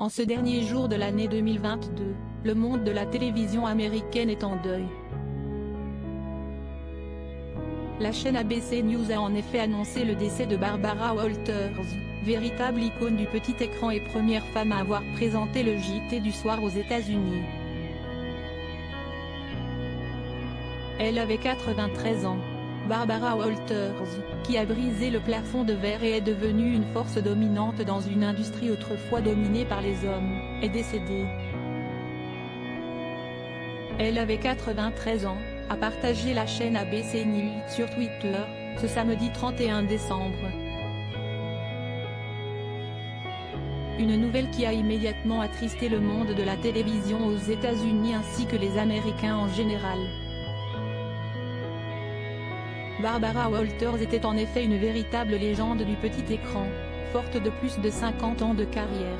En ce dernier jour de l'année 2022, le monde de la télévision américaine est en deuil. La chaîne ABC News a en effet annoncé le décès de Barbara Walters, véritable icône du petit écran et première femme à avoir présenté le JT du soir aux États-Unis. Elle avait 93 ans. Barbara Walters, qui a brisé le plafond de verre et est devenue une force dominante dans une industrie autrefois dominée par les hommes, est décédée. Elle avait 93 ans, a partagé la chaîne ABC News sur Twitter, ce samedi 31 décembre. Une nouvelle qui a immédiatement attristé le monde de la télévision aux États-Unis ainsi que les Américains en général. Barbara Walters était en effet une véritable légende du petit écran, forte de plus de 50 ans de carrière.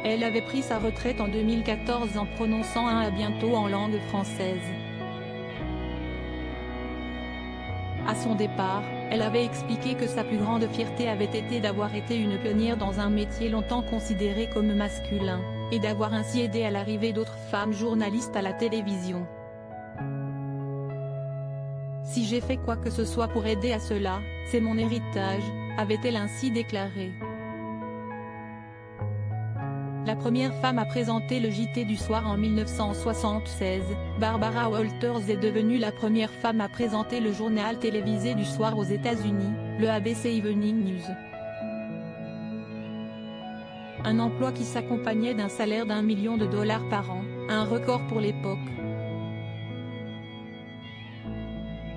Elle avait pris sa retraite en 2014 en prononçant un à bientôt en langue française. À son départ, elle avait expliqué que sa plus grande fierté avait été d'avoir été une pionnière dans un métier longtemps considéré comme masculin, et d'avoir ainsi aidé à l'arrivée d'autres femmes journalistes à la télévision. Si j'ai fait quoi que ce soit pour aider à cela, c'est mon héritage, avait-elle ainsi déclaré. La première femme à présenter le JT du soir en 1976, Barbara Walters est devenue la première femme à présenter le journal télévisé du soir aux États-Unis, le ABC Evening News. Un emploi qui s'accompagnait d'un salaire d'1 million de dollars par an, un record pour l'époque.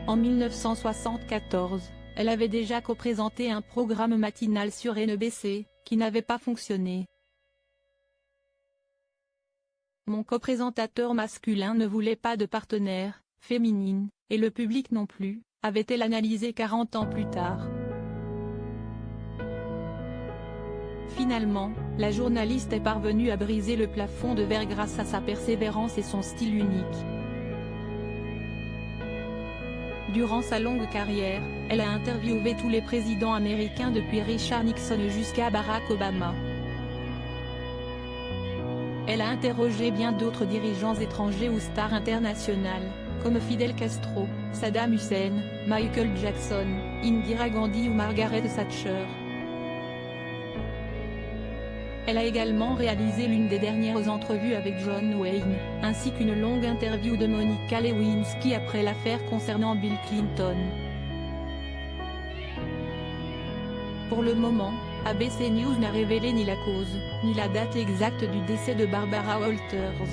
En 1974, elle avait déjà co-présenté un programme matinal sur NBC, qui n'avait pas fonctionné. Mon co-présentateur masculin ne voulait pas de partenaire féminine, et le public non plus, avait-elle analysé 40 ans plus tard. Finalement, la journaliste est parvenue à briser le plafond de verre grâce à sa persévérance et son style unique. Durant sa longue carrière, elle a interviewé tous les présidents américains depuis Richard Nixon jusqu'à Barack Obama. Elle a interrogé bien d'autres dirigeants étrangers ou stars internationales, comme Fidel Castro, Saddam Hussein, Michael Jackson, Indira Gandhi ou Margaret Thatcher. Elle a également réalisé l'une des dernières entrevues avec John Wayne, ainsi qu'une longue interview de Monica Lewinsky après l'affaire concernant Bill Clinton. Pour le moment, ABC News n'a révélé ni la cause, ni la date exacte du décès de Barbara Walters.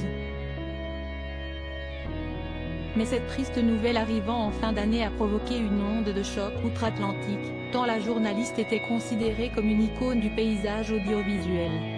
Mais cette triste nouvelle arrivant en fin d'année a provoqué une onde de choc outre-Atlantique, tant la journaliste était considérée comme une icône du paysage audiovisuel.